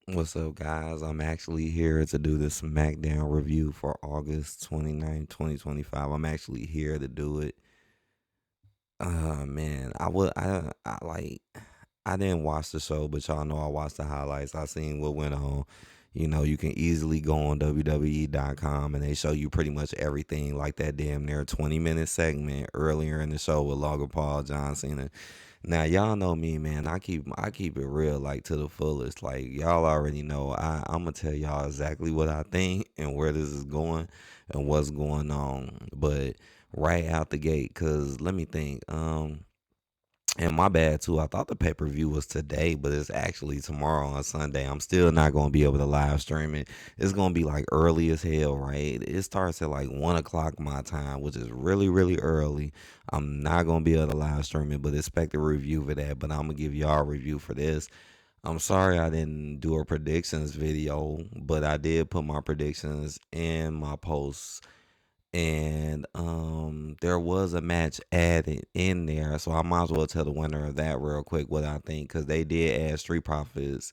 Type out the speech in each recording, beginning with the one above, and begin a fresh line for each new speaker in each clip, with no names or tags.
What's up, guys? I'm actually here to do this SmackDown review for August 29th, 2025. I'm actually here to do it. Man, I didn't watch the show, but y'all know I watched the highlights. I seen what went on. You know, you can easily go on WWE.com and they show you pretty much everything, like that damn near 20-minute segment earlier in the show with Logan Paul, John Cena. Now y'all know me, man. I keep it real, like to the fullest. Like y'all already know. I'm gonna tell y'all exactly what I think and where this is going and what's going on. But right out the gate, cause let me think. And my bad too. I thought the pay per view was today, but it's actually tomorrow on Sunday. I'm still not gonna be able to live stream it. It's gonna be like early as hell, right? It starts at like 1 o'clock my time, which is really, really early. I'm not gonna be able to live stream it, but expect a review for that. But I'm gonna give y'all a review for this. I'm sorry I didn't do a predictions video, but I did put my predictions in my posts, and there was a match added in there, so I might as well tell the winner of that real quick what I think, because they did add Street Profits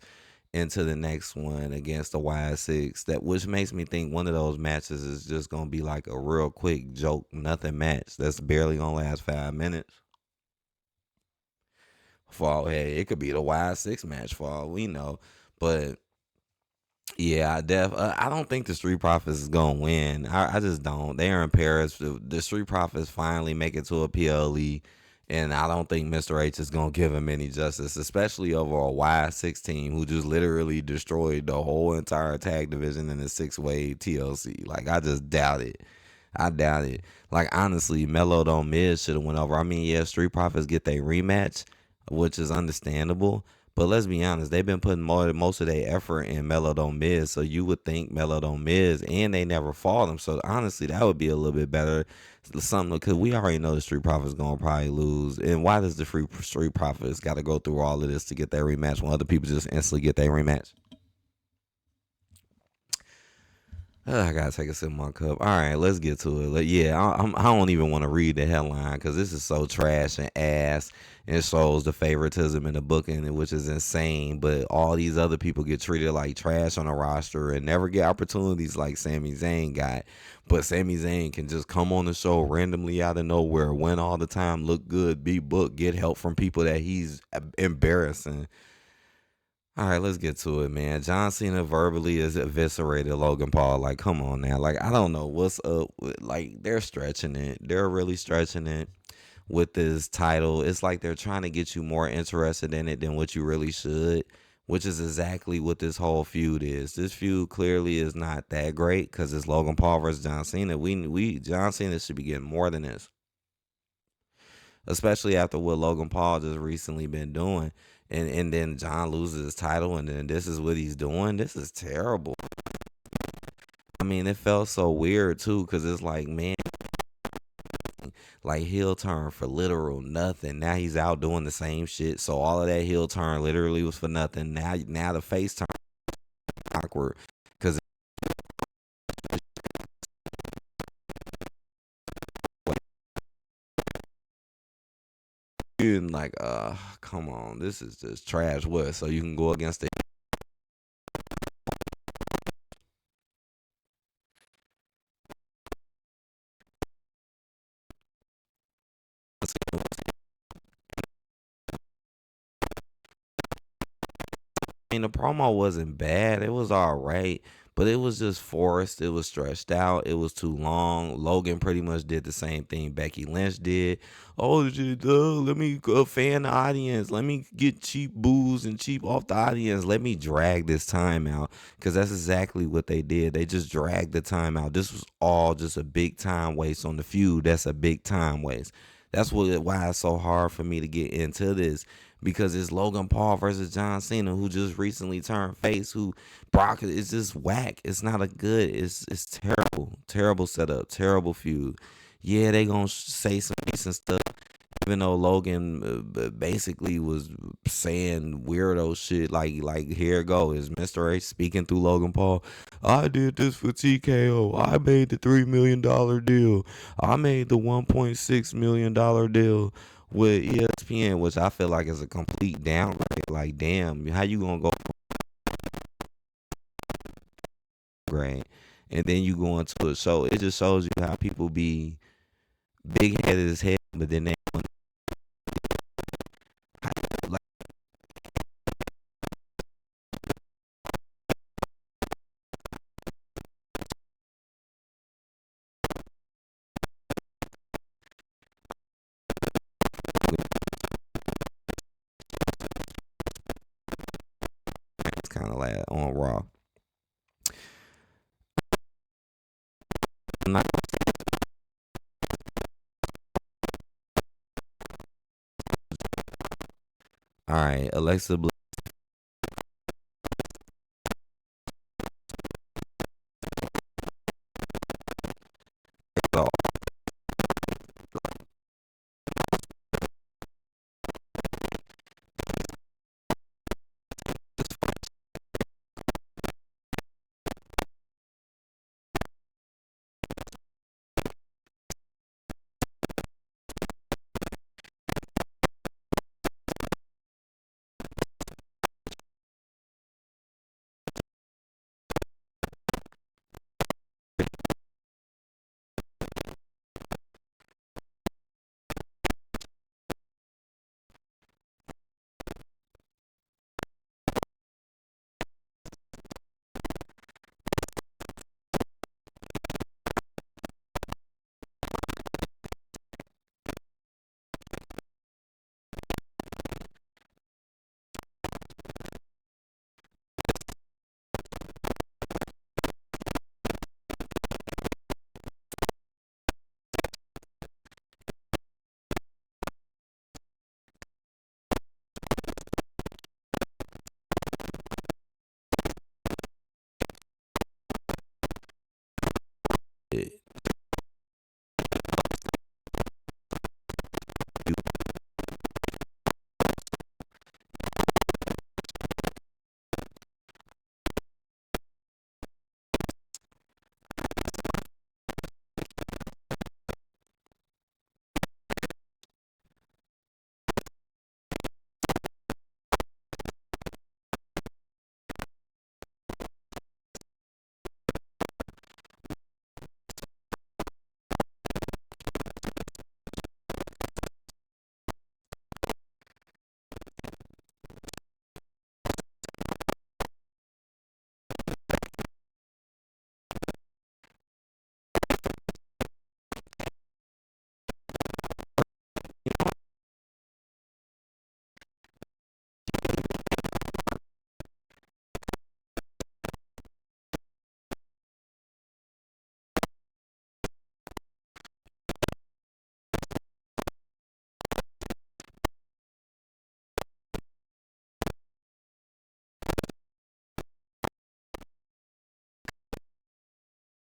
into the next one against the Y6, that which makes me think one of those matches is just gonna be like a real quick joke nothing match that's barely gonna last 5 minutes. For all, hey, it could be the Y6 match for all we know. But yeah, I don't think the Street Profits is gonna win. I just don't. They're in Paris. The Street Profits finally make it to a PLE, and I don't think Mr. H is gonna give him any justice, especially over a Y6 team who just literally destroyed the whole entire tag division in the six-way TLC. Like I just doubt it. I doubt it. Like honestly, Melo Don't Miz should have went over. I mean, yeah, Street Profits get their rematch, which is understandable. But let's be honest, they've been putting most of their effort in Melo Don't Miz, so you would think Melo Don't Miz, and they never fought him. So honestly, that would be a little bit better. Something because we already know the Street Profits gonna probably lose. And why does the Street Profits got to go through all of this to get their rematch when other people just instantly get their rematch? I gotta take a sip of my cup. All right, let's get to it. Yeah, I don't even want to read the headline because this is so trash and ass, and it shows the favoritism in the booking, which is insane. But all these other people get treated like trash on a roster and never get opportunities like Sami Zayn got. But Sami Zayn can just come on the show randomly out of nowhere, win all the time, look good, be booked, get help from people that he's embarrassing. All right, let's get to it, man. John Cena verbally is eviscerated Logan Paul. Like, come on now. Like, I don't know what's up with, like, they're stretching it. They're really stretching it with this title. It's like they're trying to get you more interested in it than what you really should, which is exactly what this whole feud is. This feud clearly is not that great because it's Logan Paul versus John Cena. We John Cena should be getting more than this, especially after what Logan Paul just recently been doing. And then John loses his title, and then this is what he's doing. This is terrible. I mean, it felt so weird too, because it's like, man, like heel turn for literal nothing. Now he's out doing the same shit. So all of that heel turn literally was for nothing. Now the face turn awkward because like, come on, this is just trash. What? So you can go against the. I mean, the promo wasn't bad. It was all right, but it was just forced. It was stretched out. It was too long. Logan pretty much did the same thing Becky Lynch did. Oh, let me fan the audience. Let me get cheap booze and cheap off the audience. Let me drag this time out, because that's exactly what they did. They just dragged the time out. This was all just a big time waste on the feud. That's a big time waste. That's why it's so hard for me to get into this, because it's Logan Paul versus John Cena, who just recently turned face. Who Brock is just whack. It's not a good. It's terrible, terrible setup, terrible feud. Yeah, they gonna say some decent stuff, even though Logan basically was saying weirdo shit like here it go is Mr. H speaking through Logan Paul. I did this for TKO. I made the $3 million deal. I made the $1.6 million deal with ESPN, which I feel like is a complete downgrade. Like, damn, how you gonna go? downgrade. And then you go into a show. It just shows you how people be big headed as hell, but then they want like it's kind of like on Raw. I'm not all right, Alexa Bliss.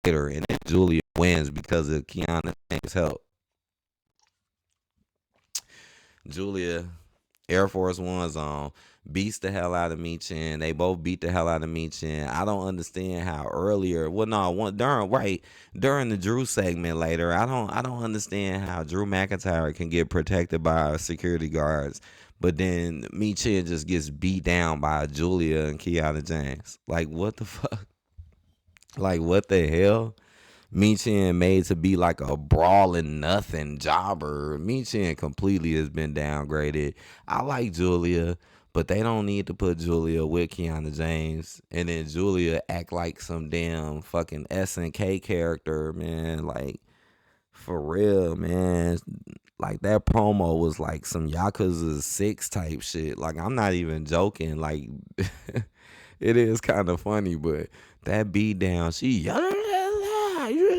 And then Julia wins because of Kiana James' help. Julia, Air Force One's on, beats the hell out of Michin. They both beat the hell out of Michin. I don't understand how earlier. Well, no, during the Drew segment later. I don't understand how Drew McIntyre can get protected by security guards, but then Michin just gets beat down by Julia and Kiana James. Like what the fuck? Like what the hell? Michin made to be like a brawling nothing jobber. Michin completely has been downgraded. I like Julia, but they don't need to put Julia with Kiana James and then Julia act like some damn fucking SNK character, man. Like for real, man. Like that promo was like some Yakuza 6 type shit. Like I'm not even joking. Like it is kind of funny, but that beat down,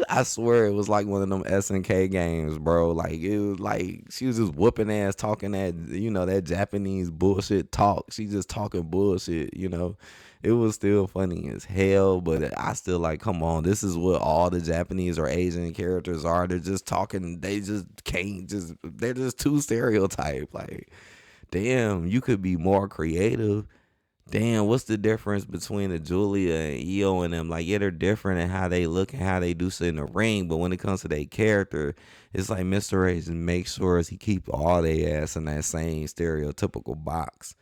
I swear it was like one of them SNK games, bro. Like it was like she was just whooping ass, talking that Japanese bullshit talk. She just talking bullshit. It was still funny as hell, but I still like, come on, this is what all the Japanese or Asian characters are. They're just talking. They just can't just. They're just too stereotyped. Like, damn, you could be more creative. Damn, what's the difference between a Julia and EO and them? Like, yeah, they're different in how they look and how they do shit in the ring, but when it comes to their character, it's like Mr. H just makes sure he keep all their ass in that same stereotypical box.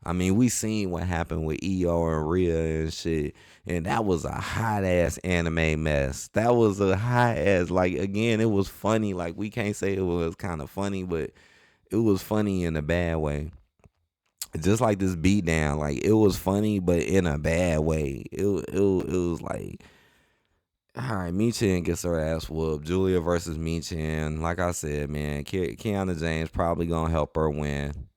I mean, we seen what happened with EO and Rhea and shit, and that was a hot ass anime mess. That was a hot ass, like, again, it was funny. Like, we can't say it was kind of funny, but it was funny in a bad way. Just like this beatdown, like it was funny, but in a bad way. It was like, all right, Michin gets her ass whooped. Julia versus Michin. Like I said, man, Kiana James probably gonna help her win.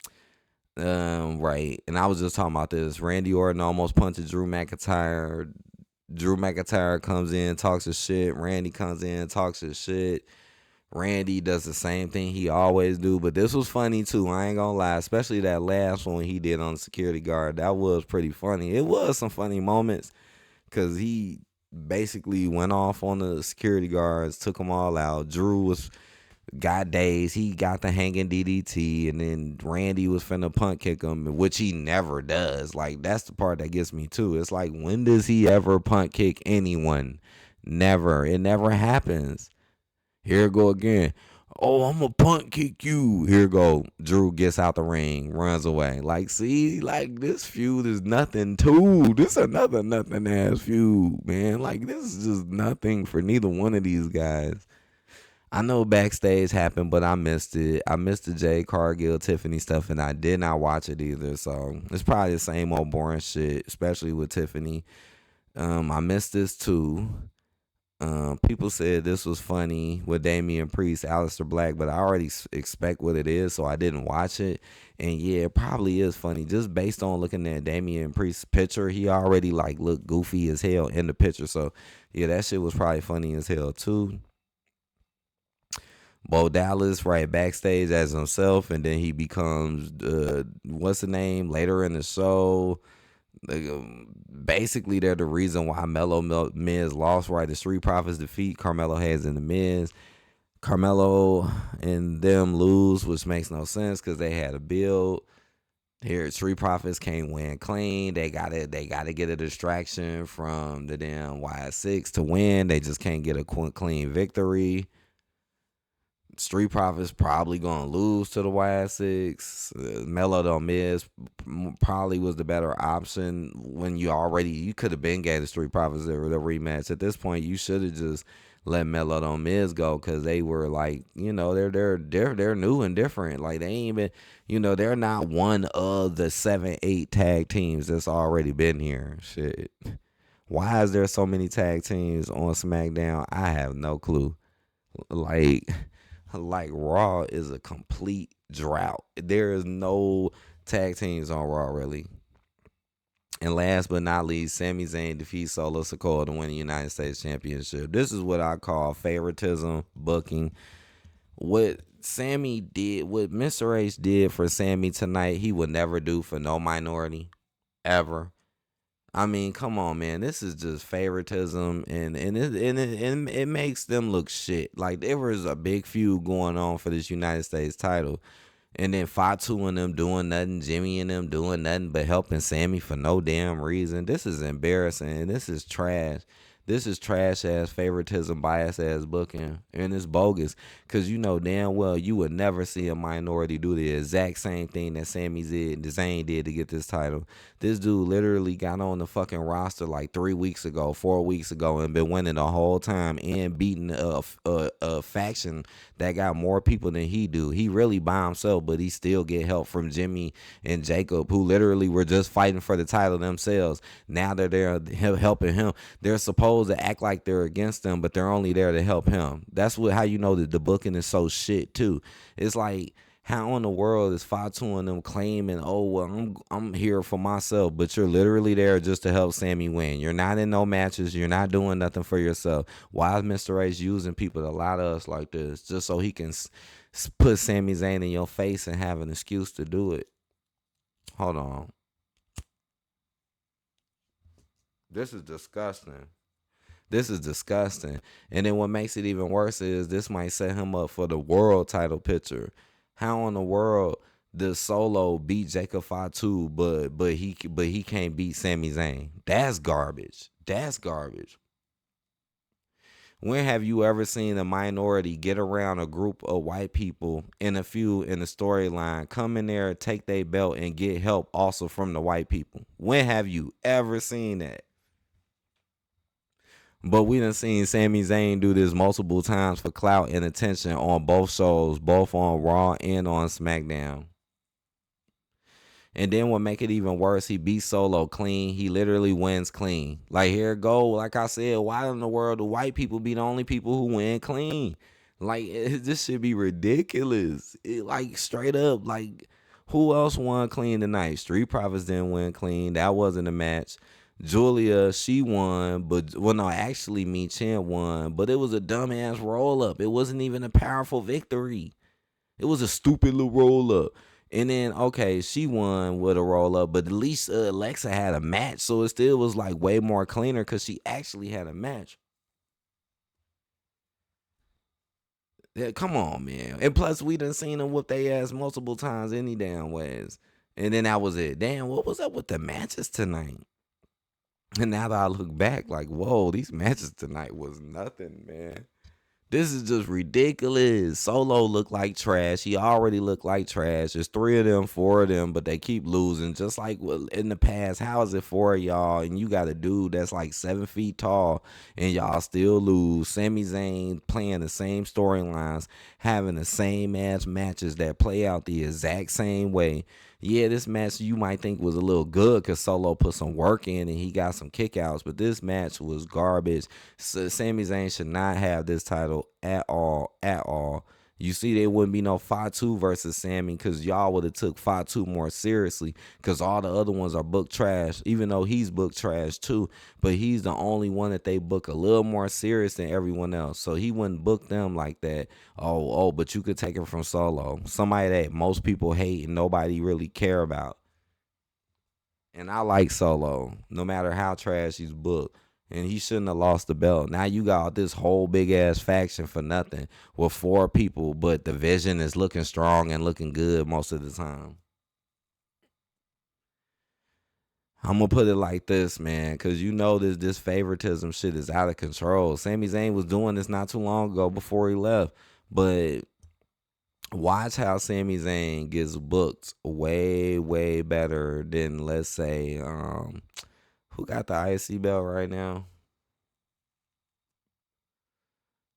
Right. And I was just talking about this. Randy Orton almost punches Drew McIntyre. Drew McIntyre comes in, talks his shit. Randy comes in, talks his shit. Randy does the same thing he always do, but this was funny too. I ain't gonna lie, especially that last one he did on the security guard. That was pretty funny. It was some funny moments because he basically went off on the security guards, took them all out. Drew was got dazed. He got the hanging DDT, and then Randy was finna punt kick him, which he never does. Like, that's the part that gets me too. It's like, when does he ever punt kick anyone? Never. It never happens. Here go again. Oh, I'm a punt kick you. Here go. Drew gets out the ring, runs away. Like, see, like, this feud is nothing too. This another nothing ass feud, man. Like, this is just nothing for neither one of these guys. I know backstage happened, but I missed it. I missed the Jade Cargill, Tiffany stuff, and I did not watch it either. So it's probably the same old boring shit, especially with Tiffany. I missed this too. People said this was funny with Damian Priest, Aleister Black, but I already expect what it is, so I didn't watch it. And yeah, it probably is funny just based on looking at Damian Priest's picture. He already like looked goofy as hell in the picture, so yeah, that shit was probably funny as hell too. Bo Dallas right backstage as himself, and then he becomes what's the name later in the show. Like, basically, they're the reason why Miz lost. Right, the Street Profits defeat Carmelo Hayes and the Miz. Carmelo and them lose, which makes no sense because they had a build. Here, Street Profits can't win clean. They gotta get a distraction from the damn Y6 to win. They just can't get a clean victory. Street Profits probably gonna lose to the Y6. Melo don't miss. Probably was the better option when you could have been gave the Street Profits the rematch. At this point, you should have just let Melo don't miss go because they were like, they're new and different. Like they ain't been, they're not one of the 7-8 tag teams that's already been here. Shit. Why is there so many tag teams on SmackDown? I have no clue. Like Raw is a complete drought. There is no tag teams on Raw really. And last but not least, Sami Zayn defeats Solo Sikoa to win the United States Championship. This is what I call favoritism booking. What Sammy did, what Mr. H did for Sammy tonight, he would never do for no minority ever. I mean, come on, man. This is just favoritism, and it makes them look shit. Like, there was a big feud going on for this United States title, and then Fatu and them doing nothing, Jimmy and them doing nothing but helping Sammy for no damn reason. This is embarrassing. This is trash. This is trash ass favoritism, bias ass booking, and it's bogus. Cause you know damn well you would never see a minority do the exact same thing that Sami Zayn did to get this title. This dude literally got on the fucking roster like 3 weeks ago, 4 weeks ago, and been winning the whole time and beating a faction that got more people than he do. He really by himself, but he still get help from Jimmy and Jacob, who literally were just fighting for the title themselves. Now that they're helping him, they're supposed to act like they're against them, but they're only there to help him. That's how you know that the booking is so shit too. It's like, how in the world is Fatu and them claiming, oh well, I'm here for myself, but you're literally there just to help Sammy win. You're not in no matches. You're not doing nothing for yourself. Why is Mr. H using people to lie to us like this just so he can put Sami Zayn in your face and have an excuse to do it? Hold on. This is disgusting. This is disgusting. And then what makes it even worse is this might set him up for the world title picture. How in the world does Solo beat Jacob Fatu, but he can't beat Sami Zayn? That's garbage. That's garbage. When have you ever seen a minority get around a group of white people in a feud in the storyline, come in there, take their belt, and get help also from the white people? When have you ever seen that? But we done seen Sami Zayn do this multiple times for clout and attention on both shows, both on Raw and on SmackDown. And then what make it even worse, he beats Solo clean. He literally wins clean. Like, here it go. Like I said, why in the world do white people be the only people who win clean? Like, this should be ridiculous. Like, straight up, like, who else won clean tonight? Street Profits didn't win clean. That wasn't a match. Julia, she won, but, well, no, actually, Me Chen won, but it was a dumbass roll up. It wasn't even a powerful victory. It was a stupid little roll up. And then, okay, she won with a roll up, but at least Alexa had a match. So it still was like way more cleaner because she actually had a match. Yeah, come on, man. And plus, we done seen them whoop their ass multiple times any damn ways. And then that was it. Damn, what was up with the matches tonight? And now that I look back, like, whoa, these matches tonight was nothing, man. This is just ridiculous. Solo looked like trash. He already looked like trash. There's 3 of them, 4 of them, but they keep losing. Just like in the past, how is it 4 of y'all and you got a dude that's like 7 feet tall and y'all still lose? Sami Zayn playing the same storylines, having the same ass matches that play out the exact same way. Yeah, this match you might think was a little good because Solo put some work in and he got some kickouts, but this match was garbage. So Sami Zayn should not have this title at all, at all. You see, there wouldn't be no Fatu versus Sammy because y'all would have took Fatu more seriously because all the other ones are booked trash, even though he's booked trash too. But he's the only one that they book a little more serious than everyone else. So he wouldn't book them like that. But you could take it from Solo. Somebody that most people hate and nobody really care about. And I like Solo, no matter how trash he's booked. And he shouldn't have lost the belt. Now you got this whole big ass faction for nothing with 4 people, but the vision is looking strong and looking good most of the time. I'm gonna put it like this, man, because you know this favoritism shit is out of control. Sami Zayn was doing this not too long ago before he left, but watch how Sami Zayn gets booked way, way better than, let's say, who got the IC belt right now?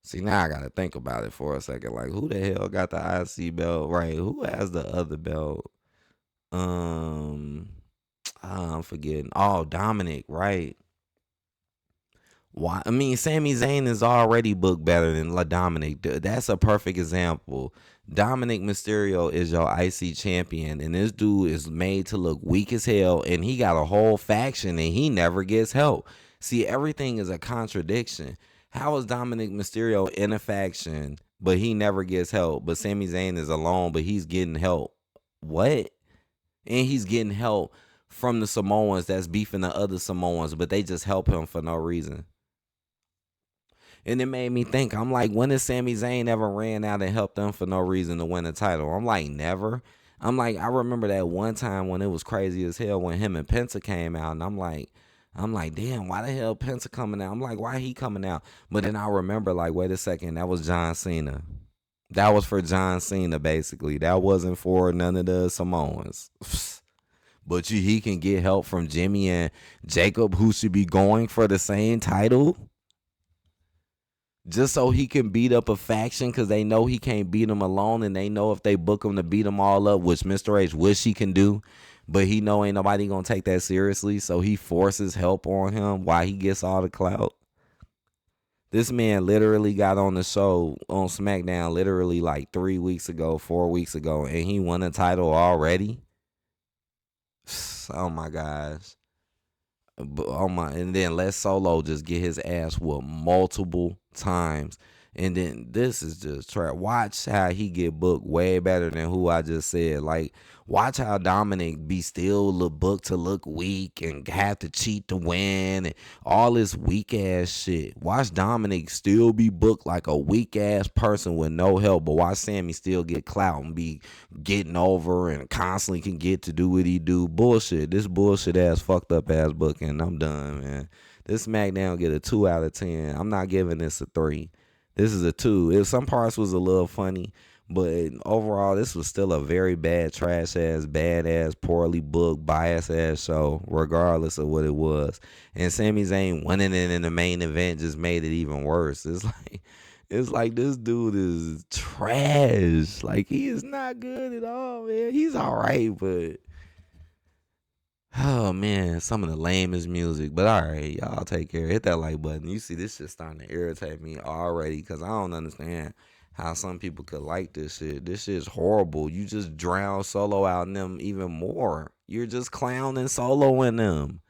See, now I gotta think about it for a second. Like, who the hell got the IC belt? Right? Who has the other belt? Um, I'm forgetting. Oh, Dominic, right? Why? I mean, Sami Zayn is already booked better than La Dominic. That's a perfect example. Dominic Mysterio is your IC champion, and this dude is made to look weak as hell, and he got a whole faction, and he never gets help. See, everything is a contradiction. How is Dominic Mysterio in a faction, but he never gets help? But Sami Zayn is alone, but he's getting help. What? And he's getting help from the Samoans that's beefing the other Samoans, but they just help him for no reason. And it made me think, I'm like, when has Sami Zayn ever ran out and helped them for no reason to win the title? I'm like, never. I'm like, I remember that one time when it was crazy as hell when him and Penta came out, and I'm like, damn, why the hell Penta coming out? I'm like, why he coming out? But then I remember, like, wait a second, that was John Cena. That was for John Cena, basically. That wasn't for none of the Samoans. But he can get help from Jimmy and Jacob, who should be going for the same title, just so he can beat up a faction because they know he can't beat them alone, and they know if they book him to beat them all up, which Mr. H wish he can do, but he know ain't nobody gonna take that seriously, so he forces help on him while he gets all the clout. This man literally got on the show on SmackDown literally like 3 weeks ago, 4 weeks ago, and he won a title already. Oh my gosh. Oh my, and then let Solo just get his ass whooped multiple times. And then this is just try. Watch how he get booked way better than who I just said. Like, watch how Dominic be still look booked to look weak and have to cheat to win and all this weak ass shit. Watch Dominic still be booked like a weak ass person with no help, but watch Sami still get clout and be getting over and constantly can get to do what he do. Bullshit. This bullshit ass fucked up ass booking. I'm done, man. This SmackDown get a 2 out of 10. I'm not giving this a 3. This is a 2. Some parts was a little funny, but overall, this was still a very bad, trash ass, bad ass, poorly booked, bias ass show, regardless of what it was. And Sami Zayn winning it in the main event just made it even worse. It's like this dude is trash. Like, he is not good at all, man. He's all right, but oh man, some of the lamest music. But all right, y'all take care. Hit that like button. You see, this shit starting to irritate me already because I don't understand how some people could like this shit. This shit's horrible. You just drown Solo out in them even more. You're just clowning Solo in them.